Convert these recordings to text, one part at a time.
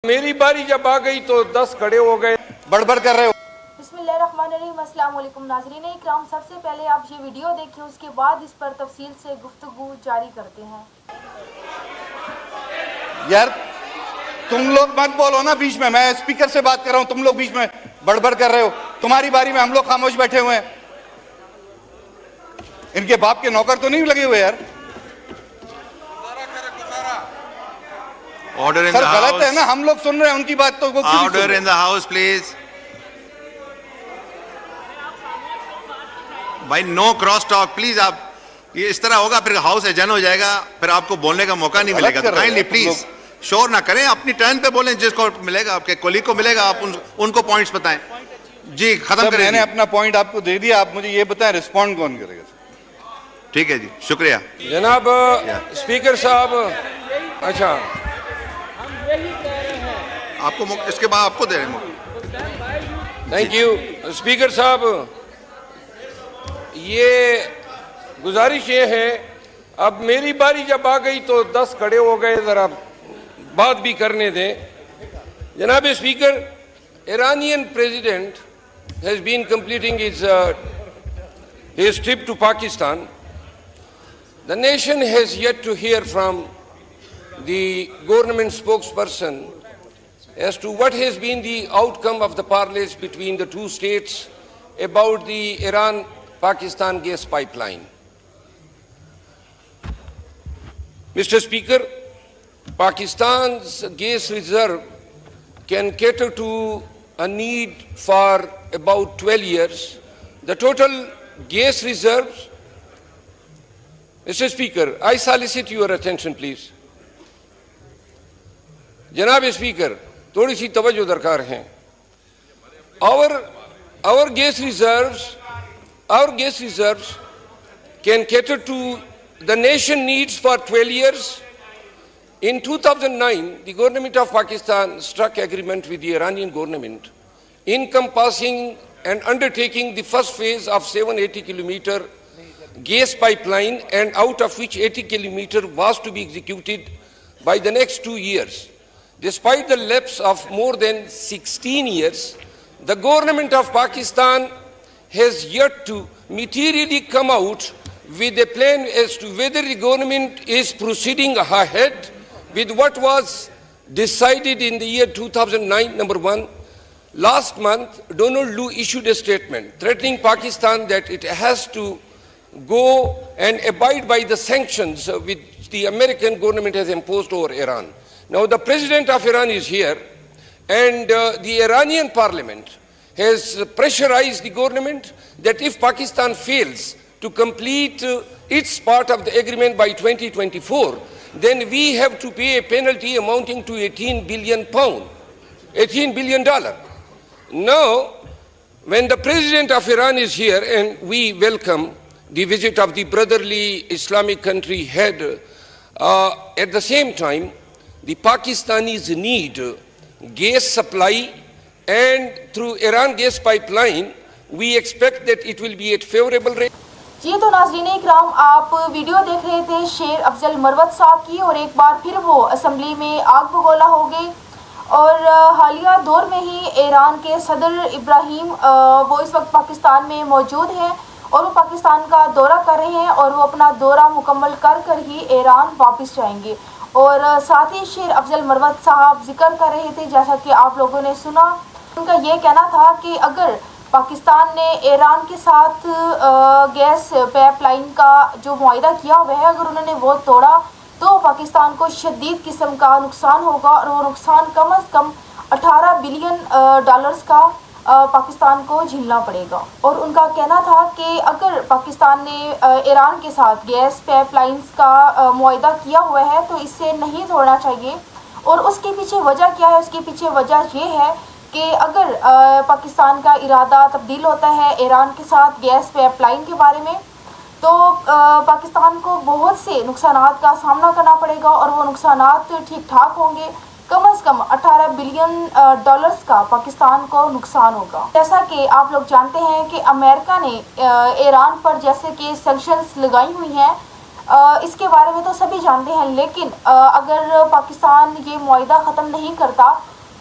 میری باری جب آ گئی تو 10 کھڑے ہو گئے. بڑبڑ کر رہے ہو. بسم اللہ الرحمن الرحیم. السلام علیکم ناظرین اکرام. سب سے پہلے آپ یہ ویڈیو دیکھیں، اس کے بعد اس پر تفصیل سے گفتگو جاری کرتے ہیں. یار تم لوگ مت بولو نا بیچ میں اسپیکر سے بات کر رہا ہوں، تم لوگ بیچ میں بڑبڑ کر رہے ہو. تمہاری باری میں ہم لوگ خاموش بیٹھے ہوئے ہیں. ان کے باپ کے نوکر تو نہیں لگے ہوئے یار. سر غلط ہے نا، ہم لوگ سن رہے ہیں ان کی بات تو وہ کیوں نہیں سن رہے؟ Order in the house, please. بھائی نو کراس ٹاک پلیز. آپ یہ اس طرح ہوگا پھر ہاؤس ایجن ہو جائے گا، پھر آپ کو بولنے کا موقع نہیں ملے گا. تو کائنڈلی پلیز شور نہ کریں، اپنی ٹرن پہ بولیں. جس کو ملے گا آپ کے کولیگ کو ملے گا، آپ ان کو پوائنٹس بتائیں. جی ختم کریں. میں نے اپنا پوائنٹ آپ کو دے دیا، آپ مجھے یہ بتائیں رسپونڈ کون کرے گا؟ ٹھیک ہے جی، شکریہ جناب اسپیکر صاحب. اچھا آپ کو اس کے بعد آپ کو دے رہے ہیں. تھینک یو اسپیکر صاحب. یہ گزارش یہ ہے، اب میری باری جب آ گئی تو 10 کھڑے ہو گئے، ذرا بات بھی کرنے دیں. جناب speaker, Iranian president has been completing his trip to Pakistan. The nation has yet to hear from the government spokesperson as to what has been the outcome of the parleys between the two states about the Iran-Pakistan gas pipeline. Mr. Speaker, Pakistan's gas reserve can cater to a need for about 12 years. The total gas reserves, Mr. Speaker, I solicit your attention please. جناب speaker تھوڑی سی توجہ درکار ہیں. Our gas reserves can cater to the nation needs for 12 years. In 2009, the government of Pakistan struck agreement with the Iranian government encompassing and undertaking the first phase of 780-kilometer gas pipeline, and out of which 80 kilometer was to be executed by the next 2 years. Despite the lapse of more than 16 years, the government of Pakistan has yet to materially come out with a plan as to whether the government is proceeding ahead with what was decided in the year 2009. Number one, last month, Donald Lu issued a statement threatening Pakistan that it has to go and abide by the sanctions which the American government has imposed over Iran. Now, the president of Iran is here, and the Iranian parliament has pressurized the government that if Pakistan fails to complete its part of the agreement by 2024, then we have to pay a penalty amounting to £18 billion. $18 billion. Now, when the president of Iran is here, and we welcome the visit of the brotherly Islamic country head, at the same time, the Pakistanis need gas supply, and through Iran gas pipeline, we expect that it will be at favorable rate. جی تو ناظرین اکرام، آپ video دیکھ رہے تھے شیر افضل مروت صاحب کی، اور ایک بار پھر وہ اسمبلی میں آگ بگولا ہو گئے. اور حالیہ دور میں ہی ایران کے صدر ابراہیم وہ اس وقت پاکستان میں موجود ہیں، اور وہ پاکستان کا دورہ کر رہے ہیں، اور وہ اپنا دورہ مکمل کر ہی ایران واپس جائیں گے. اور ساتھ ہی شیر افضل مروت صاحب ذکر کر رہے تھے، جیسا کہ آپ لوگوں نے سنا، ان کا یہ کہنا تھا کہ اگر پاکستان نے ایران کے ساتھ گیس پائپ لائن کا جو معاہدہ کیا ہوا ہے، اگر انہوں نے وہ توڑا تو پاکستان کو شدید قسم کا نقصان ہوگا، اور وہ نقصان کم از کم $18 بلین کا پاکستان کو جھیلنا پڑے گا. اور ان کا کہنا تھا کہ اگر پاکستان نے ایران کے ساتھ گیس پائپ لائنز کا معاہدہ کیا ہوا ہے تو اس سے نہیں توڑنا چاہیے. اور اس کے پیچھے وجہ کیا ہے؟ اس کے پیچھے وجہ یہ ہے کہ اگر پاکستان کا ارادہ تبدیل ہوتا ہے ایران کے ساتھ گیس پائپ لائن کے بارے میں، تو پاکستان کو بہت سے نقصانات کا سامنا کرنا پڑے گا، اور وہ نقصانات ٹھیک ٹھاک ہوں گے. کم از کم $18 بلین کا پاکستان کو نقصان ہوگا. جیسا کہ آپ لوگ جانتے ہیں کہ امریکہ نے ایران پر جیسے کہ سینکشنز لگائی ہوئی ہیں، اس کے بارے میں تو سبھی جانتے ہیں، لیکن اگر پاکستان یہ معاہدہ ختم نہیں کرتا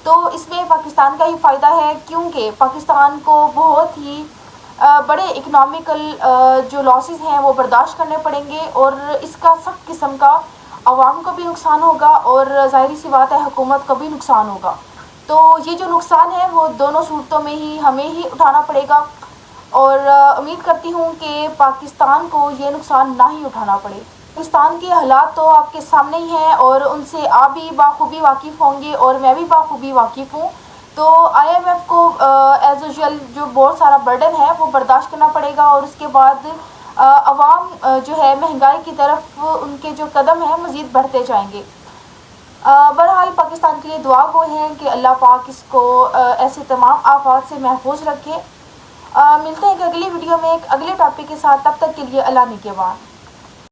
تو اس میں پاکستان کا ہی فائدہ ہے، کیونکہ پاکستان کو بہت ہی بڑے اکنامیکل جو لاسز ہیں وہ برداشت کرنے پڑیں گے، اور اس کا سخت قسم کا عوام کو بھی نقصان ہوگا اور ظاہری سی بات ہے حکومت کو بھی نقصان ہوگا۔ تو یہ جو نقصان ہے وہ دونوں صورتوں میں ہی ہمیں ہی اٹھانا پڑے گا، اور امید کرتی ہوں کہ پاکستان کو یہ نقصان نہ ہی اٹھانا پڑے۔ پاکستان کے حالات تو آپ کے سامنے ہی ہیں اور ان سے آپ بھی بخوبی واقف ہوں گے اور میں بھی بخوبی واقف ہوں۔ تو آئی ایم ایف کو ایز یوزول جو بہت سارا برڈن ہے وہ برداشت کرنا پڑے گا، اور اس کے بعد عوام جو ہے مہنگائی کی طرف ان کے جو قدم ہیں مزید بڑھتے جائیں گے۔ بہرحال پاکستان کے لیے دعا گو ہیں کہ اللہ پاک اس کو ایسے تمام آفات سے محفوظ رکھے۔ ملتے ہیں ایک اگلی ویڈیو میں ایک اگلے ٹاپک کے ساتھ، تب تک کے لیے اللہ نگہبان۔